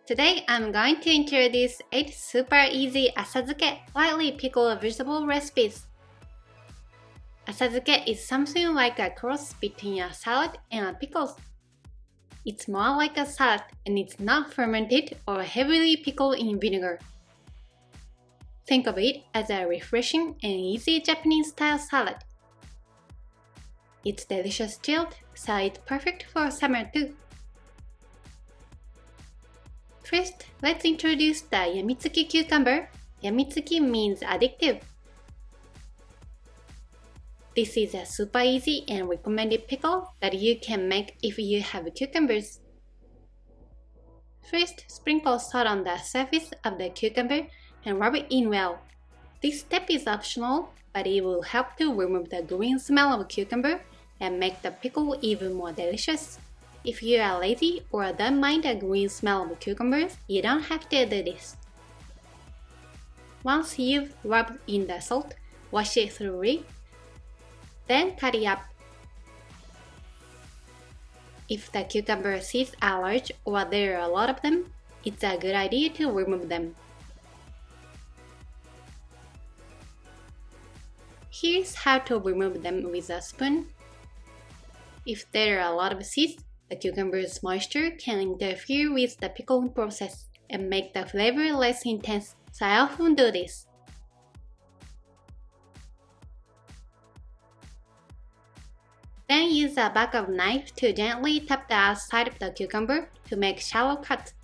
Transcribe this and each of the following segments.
Today I'm going to introduce 8 super easy Asazuke lightly pickled vegetable recipes. Asazuke is something like a cross between a salad and a pickles. It's more like a salad and it's not fermented or heavily pickled in vinegar. Think of it as a refreshing and easy Japanese style salad. It's delicious chilled, so it's perfect for summer too. First, let's introduce the Yamitsuki Cucumber. Yamitsuki means addictive. This is a super easy and recommended pickle that you can make if you have cucumbers. First, sprinkle salt on the surface of the cucumber and rub it in well. This step is optional, but it will help to remove the green smell of cucumber and make the pickle even more delicious. If you are lazy or don't mind the green smell of cucumbers, you don't have to do this. Once you've rubbed in the salt, wash it thoroughly, then cut it up. If the cucumber seeds are large or there are a lot of them, it's a good idea to remove them. Here's how to remove them with a spoon. If there are a lot of seeds, the cucumber's moisture can interfere with the pickling process and make the flavor less intense, so I often do this. Then use a back of knife to gently tap the outside of the cucumber to make shallow cuts.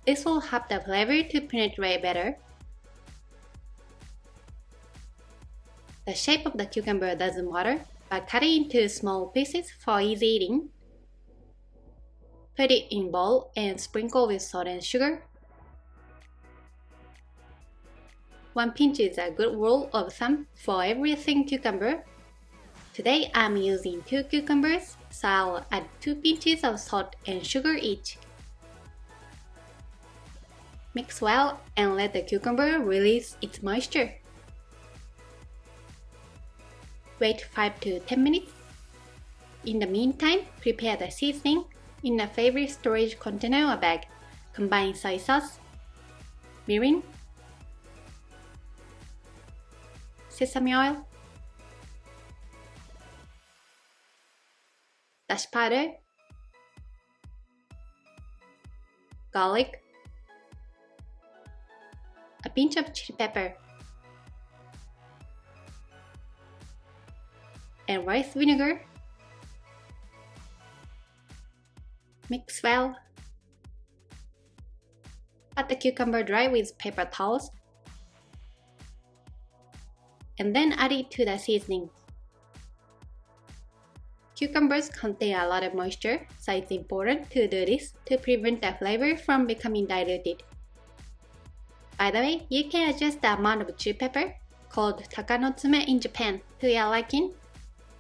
This will help the flavor to penetrate better. The shape of the cucumber doesn't matter, but cut it into small pieces for easy eating. Put it in a bowl and sprinkle with salt and sugar. 1 pinch is a good rule of thumb for every thin cucumber. Today I'm using 2 cucumbers, so I'll add 2 pinches of salt and sugar each. Mix well and let the cucumber release its moisture. Wait 5 to 10 minutes. In the meantime, prepare the seasoning in a favorite storage container or bag. Combine soy sauce, mirin, sesame oil, dashi powder, garlic, a pinch of chili pepper, and rice vinegar. Mix well. Pat the cucumber dry with paper towels and then add it to the seasoning. Cucumbers contain a lot of moisture, so it's important to do this to prevent the flavor from becoming diluted. By the way, you can adjust the amount of chili pepper, called takanotsume in Japan, to your liking.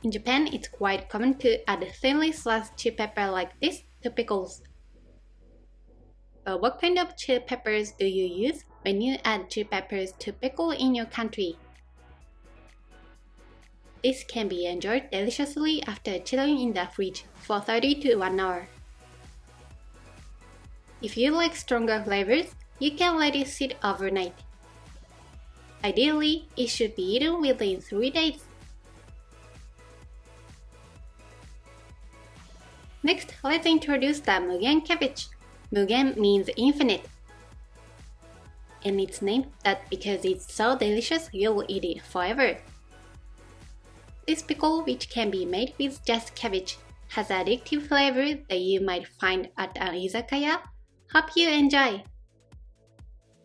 In Japan, it's quite common to add thinly sliced chili pepper like this to pickles. But what kind of chili peppers do you use when you add chili peppers to pickle in your country? This can be enjoyed deliciously after chilling in the fridge for 30 to 1 hour. If you like stronger flavors, you can let it sit overnight. Ideally, it should be eaten within 3 days. Next, let's introduce the Mugen Cabbage. Mugen means infinite, and it's named that because it's so delicious you'll eat it forever. This pickle, which can be made with just cabbage, has addictive flavor that you might find at an izakaya. Hope you enjoy!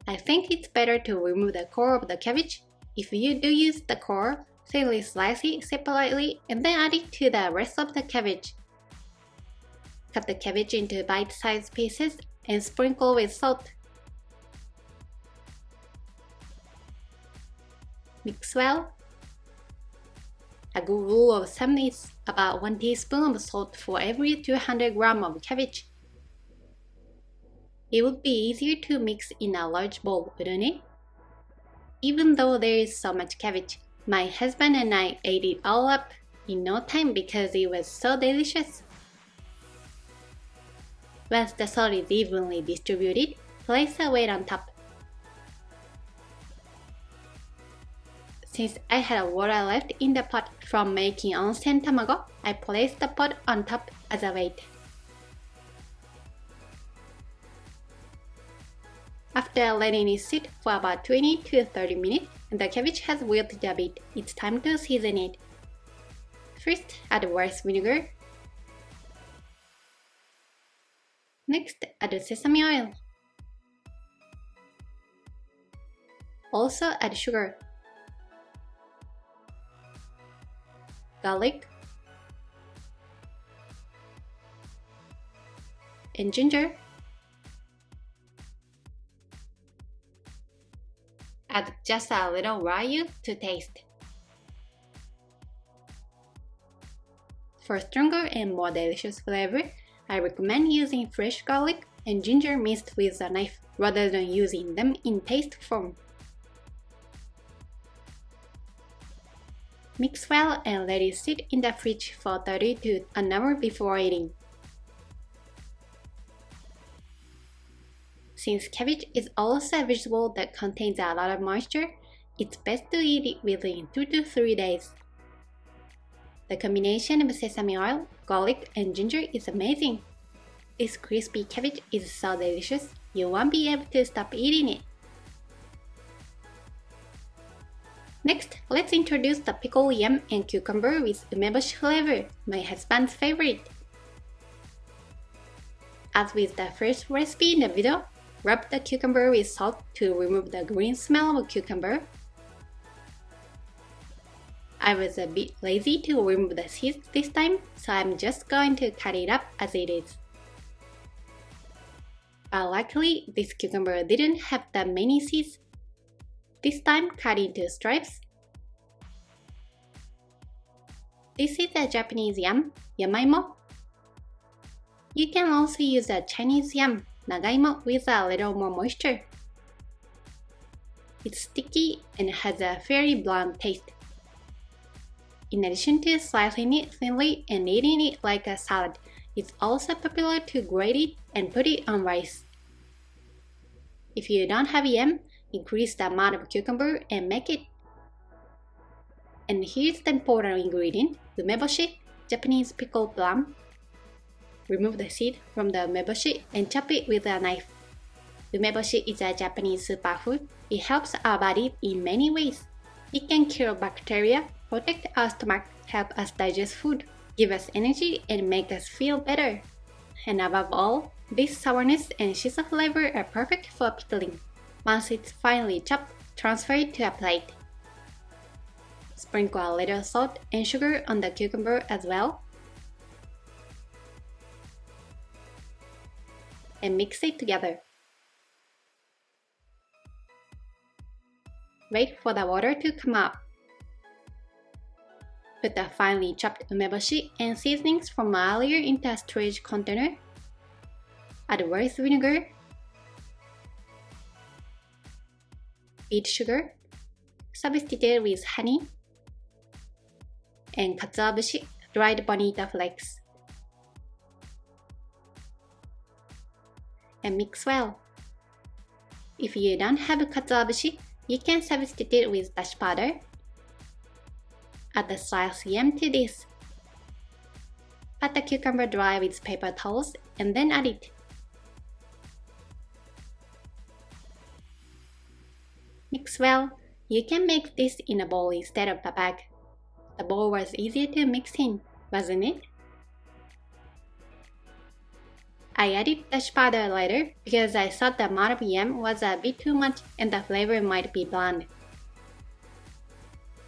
I think it's better to remove the core of the cabbage. If you do use the core, thinly slice it separately and then add it to the rest of the cabbage. Cut the cabbage into bite-sized pieces and sprinkle with salt. Mix well. A good rule of thumb is about 1 teaspoon of salt for every 200 grams of cabbage. It would be easier to mix in a large bowl, wouldn't it? Even though there is so much cabbage, my husband and I ate it all up in no time because it was so delicious. Once the salt is evenly distributed, place a weight on top. Since I had water left in the pot from making onsen tamago, I placed the pot on top as a weight. After letting it sit for about 20 to 30 minutes, and the cabbage has wilted a bit, it's time to season it. First, add rice vinegar. Next, add sesame oil. Also add sugar, garlic, and ginger. Add just a little ryu to taste. For stronger and more delicious flavor, I recommend using fresh garlic and ginger minced with a knife rather than using them in paste form. Mix well and let it sit in the fridge for 30 to an hour before eating. Since cabbage is also a vegetable that contains a lot of moisture, it's best to eat it within 2 to 3 days. The combination of sesame oil, garlic, and ginger is amazing. This crispy cabbage is so delicious, you won't be able to stop eating it. Next, let's introduce the pickled yam and cucumber with umeboshi flavor, my husband's favorite. As with the first recipe in the video, rub the cucumber with salt to remove the green smell of cucumber. I was a bit lazy to remove the seeds this time, so I'm just going to cut it up as it is. But luckily, this cucumber didn't have that many seeds. This time, cut into stripes. This is a Japanese yam, yamaimo. You can also use a Chinese yam, nagaimo, with a little more moisture. It's sticky and has a very bland taste. In addition to slicing it thinly and eating it like a salad, it's also popular to grate it and put it on rice. If you don't have yam, increase the amount of cucumber and make it. And here's the important ingredient, umeboshi, Japanese pickled plum. Remove the seed from the umeboshi and chop it with a knife. Umeboshi is a Japanese superfood. It helps our body in many ways. It can kill bacteria, protect our stomach, help us digest food, give us energy, and make us feel better. And above all, this sourness and shiso flavor are perfect for pickling. Once it's finely chopped, transfer it to a plate. Sprinkle a little salt and sugar on the cucumber as well. And mix it together. Wait for the water to come up. Put the finely chopped umeboshi and seasonings from earlier into a storage container. Add rice vinegar, beet sugar, substitute with honey, and katsuobushi, dried bonita flakes. And mix well. If you don't have katsuobushi, you can substitute with dashi powder. Add the sliced yam to this. Pat the cucumber dry with paper towels and then add it. Mix well. You can make this in a bowl instead of a bag. The bowl was easier to mix in, wasn't it? I added dashi powder later because I thought the amount of yam was a bit too much and the flavor might be bland.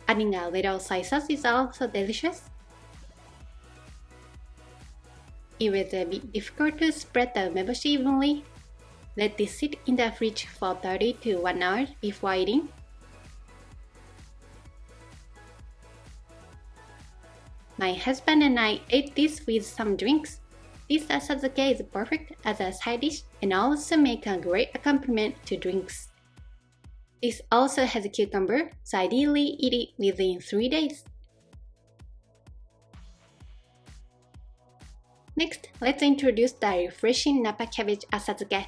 Adding a little soy sauce is also delicious. It was a bit difficult to spread the umeboshi evenly. Let this sit in the fridge for 30 to 1 hour before eating. My husband and I ate this with some drinks. This Asazuke is perfect as a side dish and also make a great accompaniment to drinks. This also has a cucumber, so ideally eat it within 3 days. Next, let's introduce the refreshing Napa cabbage Asazuke.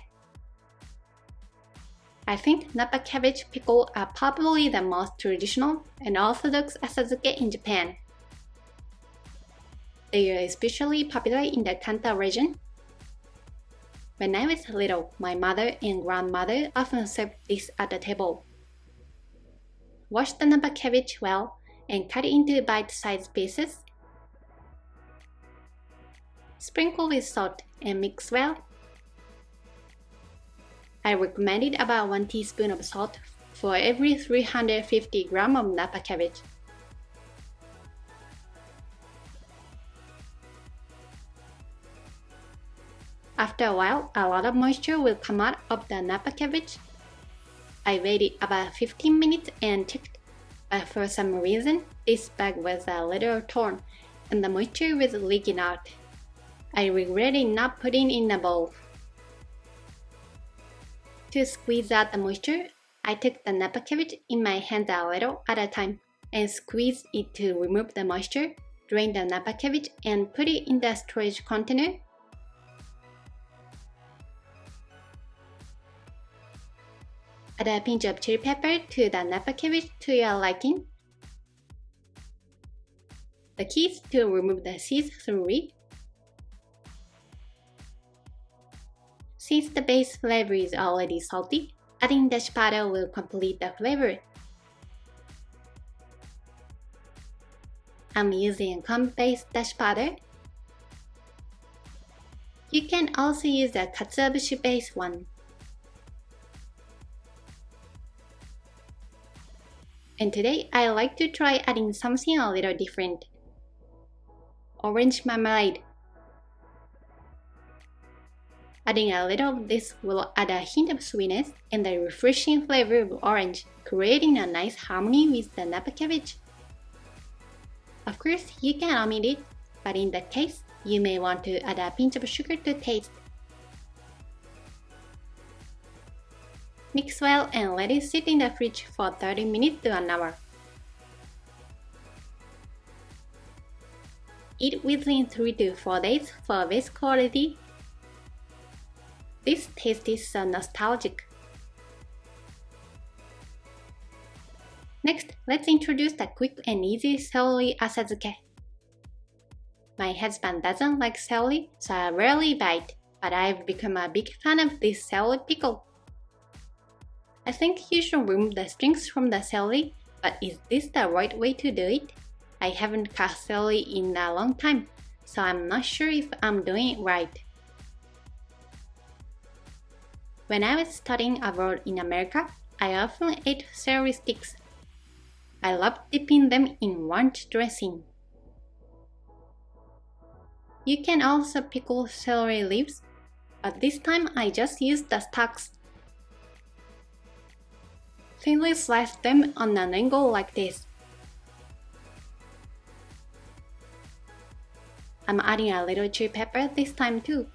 I think Napa cabbage pickle are probably the most traditional and orthodox Asazuke in Japan. They are especially popular in the Kanto region. When I was little, my mother and grandmother often served this at the table. Wash the Napa cabbage well and cut it into bite-sized pieces. Sprinkle with salt and mix well. I recommended about 1 teaspoon of salt for every 350 grams of Napa cabbage. After a while, a lot of moisture will come out of the Napa cabbage. I waited about 15 minutes and checked, but for some reason, this bag was a little torn and the moisture was leaking out. I regretted not putting it in a bowl. To squeeze out the moisture, I took the Napa cabbage in my hands a little at a time and squeezed it to remove the moisture, drain the Napa cabbage and put it in the storage container. Add a pinch of chili pepper to the Napa cabbage to your liking. The key is to remove the seeds thoroughly. Since the base flavor is already salty, adding dash powder will complete the flavor. I'm using comb-based dash powder. You can also use a katsuobushi-based one. And today, I like to try adding something a little different. Orange marmalade. Adding a little of this will add a hint of sweetness and the refreshing flavor of orange, creating a nice harmony with the Napa cabbage. Of course, you can omit it, but in that case, you may want to add a pinch of sugar to taste. Mix well and let it sit in the fridge for 30 minutes to an hour. Eat within 3 to 4 days for best quality. This taste is so nostalgic. Next, let's introduce the quick and easy celery asazuke. My husband doesn't like celery, so I rarely buy it, but I've become a big fan of this celery pickle. I think you should remove the strings from the celery, but is this the right way to do it? I haven't cut celery in a long time, so I'm not sure if I'm doing it right. When I was studying abroad in America, I often ate celery sticks. I loved dipping them in ranch dressing. You can also pickle celery leaves, but this time I just used the stalks. Thinly slice them on an angle like this. I'm adding a little chili pepper this time too.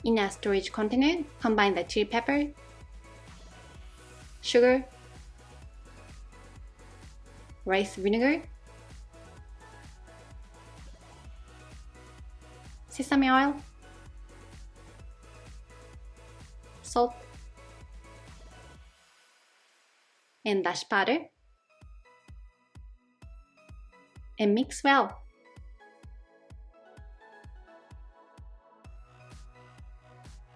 In a storage container, combine the chili pepper, sugar, rice vinegar, sesame oil, salt, and dash powder, and mix well.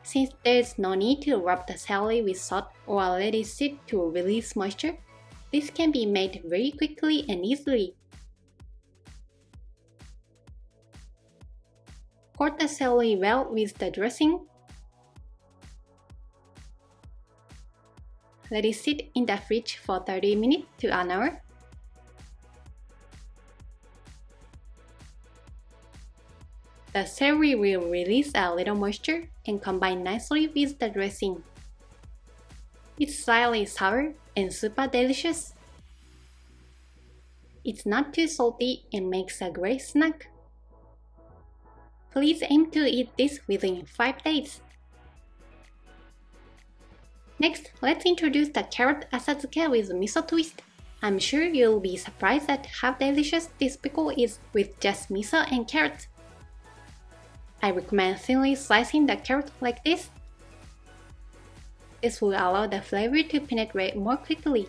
Since there is no need to rub the celery with salt or let it sit to release moisture, this can be made very quickly and easily. Coat the celery well with the dressing. Let it sit in the fridge for 30 minutes to an hour. The celery will release a little moisture and combine nicely with the dressing. It's slightly sour and super delicious. It's not too salty and makes a great snack. Please aim to eat this within 5 days. Next, let's introduce the carrot asazuke with miso twist. I'm sure you'll be surprised at how delicious this pickle is with just miso and carrots. I recommend thinly slicing the carrot like this. This will allow the flavor to penetrate more quickly.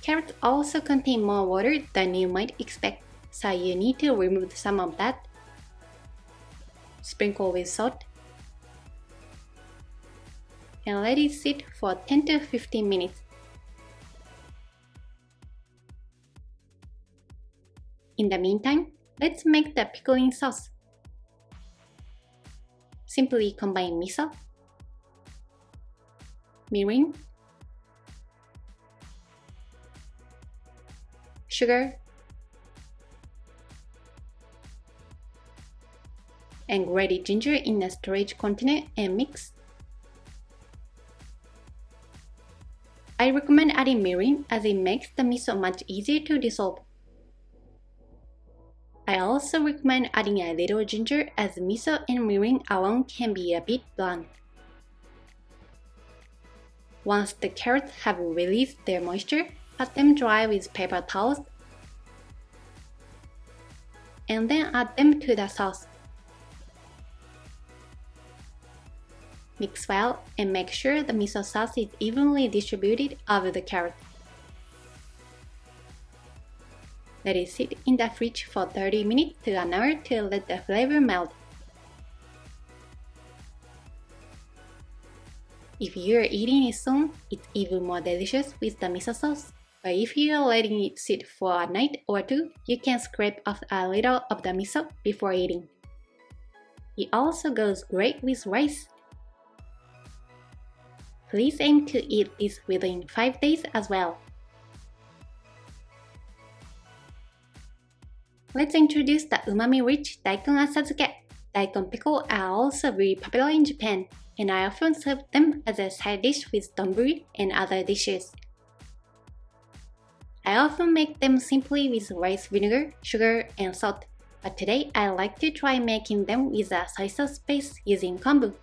Carrots also contain more water than you might expect, so you need to remove some of that. Sprinkle with salt and let it sit for 10 to 15 minutes. In the meantime, let's make the pickling sauce. Simply combine miso, mirin, sugar, and grated ginger in a storage container and mix. I recommend adding mirin as it makes the miso much easier to dissolve. I also recommend adding a little ginger as miso and mirin alone can be a bit blunt. Once the carrots have released their moisture, pat them dry with paper towels and then add them to the sauce. Mix well and make sure the miso sauce is evenly distributed over the carrot. Let it sit in the fridge for 30 minutes to an hour to let the flavor melt. If you're eating it soon, it's even more delicious with the miso sauce. But if you're letting it sit for a night or two, you can scrape off a little of the miso before eating. It also goes great with rice. Please aim to eat this within 5 days as well. Let's introduce the umami-rich Daikon Asazuke. Daikon pickle are also very popular in Japan, and I often serve them as a side dish with donburi and other dishes. I often make them simply with rice vinegar, sugar, and salt, but today I like to try making them with a soy sauce base using kombu.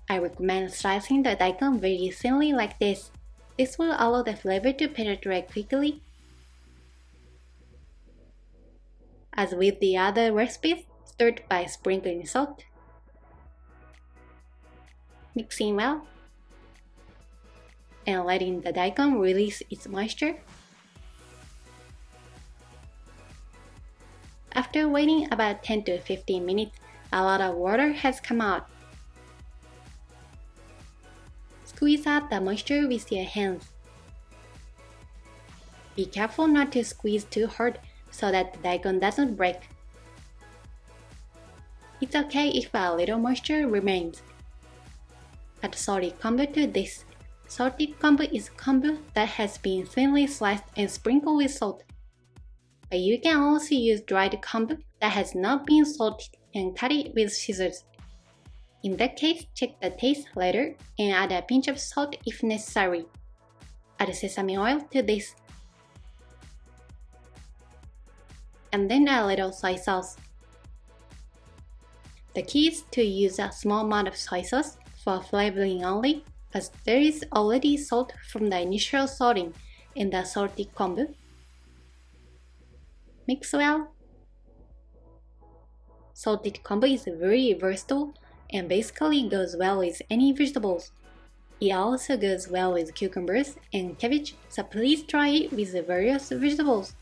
I recommend slicing the daikon very thinly like this. This will allow the flavor to penetrate quickly. As with the other recipes, start by sprinkling salt, mixing well, and letting the daikon release its moisture. After waiting about 10 to 15 minutes, a lot of water has come out. Squeeze out the moisture with your hands. Be careful not to squeeze too hard so that the daikon doesn't break. It's okay if a little moisture remains. Add salted kombu to this. Salted kombu is kombu that has been thinly sliced and sprinkled with salt. But you can also use dried kombu that has not been salted and cut it with scissors. In that case, check the taste later and add a pinch of salt if necessary. Add sesame oil to this. And then a little soy sauce. The key is to use a small amount of soy sauce for flavoring only, as there is already salt from the initial salting in the salted kombu. Mix well. Salted kombu is very versatile and basically goes well with any vegetables. It also goes well with cucumbers and cabbage, so please try it with the various vegetables.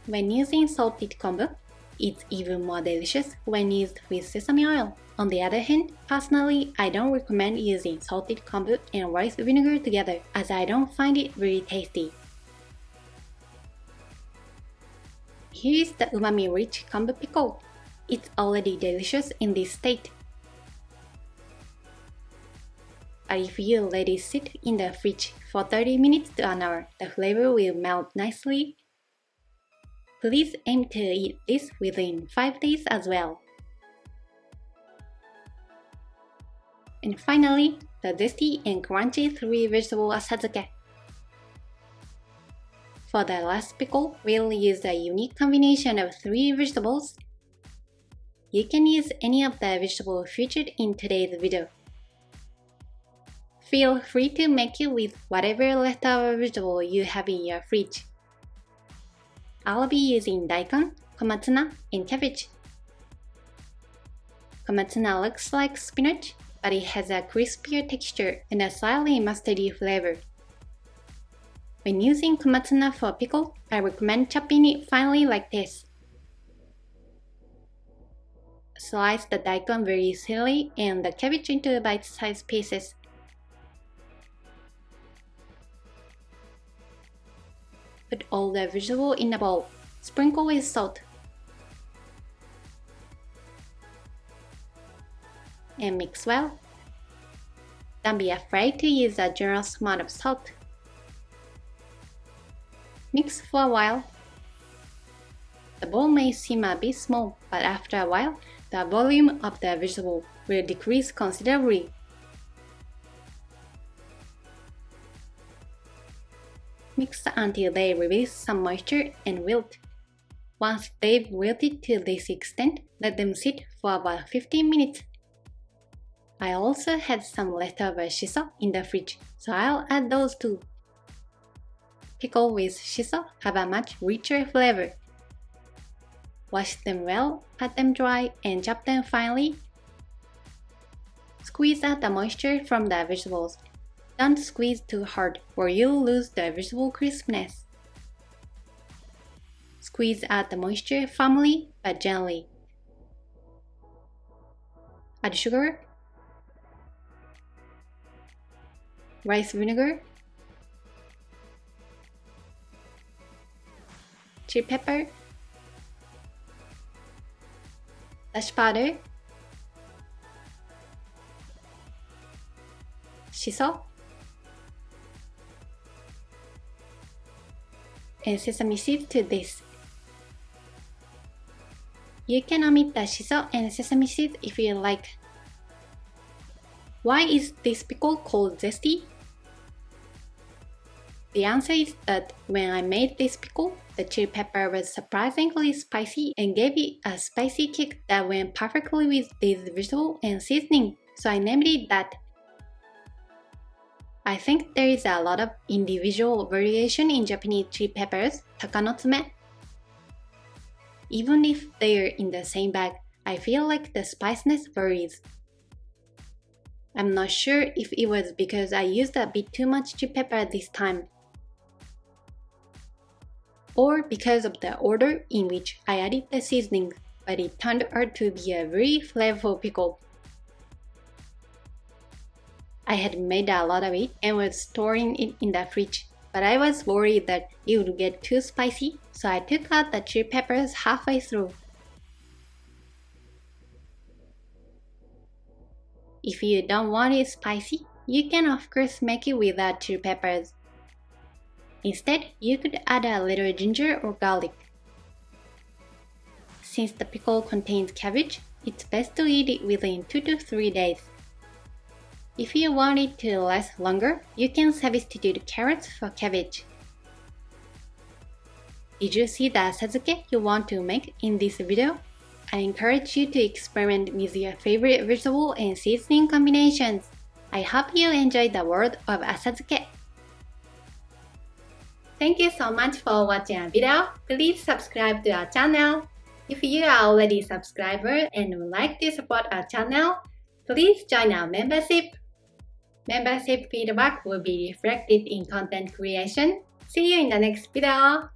When using salted kombu, it's even more delicious when used with sesame oil. On the other hand, personally, I don't recommend using salted kombu and rice vinegar together as I don't find it very tasty. Here is the umami-rich kombu pickle. It's already delicious in this state. But if you let it sit in the fridge for 30 minutes to an hour, the flavor will melt nicely. Please aim to eat this within 5 days as well. And finally, the zesty and crunchy 3-vegetable asazuke. For the last pickle, we'll use a unique combination of 3 vegetables. You can use any of the vegetables featured in today's video. Feel free to make it with whatever leftover vegetable you have in your fridge. I'll be using daikon, komatsuna, and cabbage. Komatsuna looks like spinach, but it has a crispier texture and a slightly mustardy flavor. When using komatsuna for pickle, I recommend chopping it finely like this. Slice the daikon very thinly and the cabbage into bite-sized pieces. Put all the vegetable in a bowl. Sprinkle with salt. And mix well. Don't be afraid to use a generous amount of salt. Mix for a while. The bowl may seem a bit small, but after a while, the volume of the vegetable will decrease considerably. Mix until they release some moisture and wilt. Once they've wilted to this extent, let them sit for about 15 minutes. I also had some leftover shiso in the fridge, so I'll add those too. Pickle with shiso have a much richer flavor. Wash them well, pat them dry, and chop them finely. Squeeze out the moisture from the vegetables. Don't squeeze too hard or you'll lose the vegetable crispness. Squeeze out the moisture firmly but gently. Add sugar, rice vinegar, chili pepper, dashi powder, shiso, and sesame seeds to this. You can omit the shiso and sesame seeds if you like. Why is this pickle called Zesty? The answer is that when I made this pickle, the chili pepper was surprisingly spicy and gave it a spicy kick that went perfectly with this vegetable and seasoning, so I named it that. I think there is a lot of individual variation in Japanese chili peppers, takanotsume. Even if they are in the same bag, I feel like the spiciness varies. I'm not sure if it was because I used a bit too much chili pepper this time, or because of the order in which I added the seasoning, but it turned out to be a very flavorful pickle. I had made a lot of it and was storing it in the fridge, but I was worried that it would get too spicy, so I took out the chili peppers halfway through. If you don't want it spicy, you can of course make it without chili peppers. Instead, you could add a little ginger or garlic. Since the pickle contains cabbage, it's best to eat it within 2 to 3 days. If you want it to last longer, you can substitute carrots for cabbage. Did you see the Asazuke you want to make in this video? I encourage you to experiment with your favorite vegetable and seasoning combinations. I hope you enjoyed the world of Asazuke. Thank you so much for watching our video. Please subscribe to our channel. If you are already a subscriber and would like to support our channel, please join our membership. Membership feedback will be reflected in content creation. See you in the next video.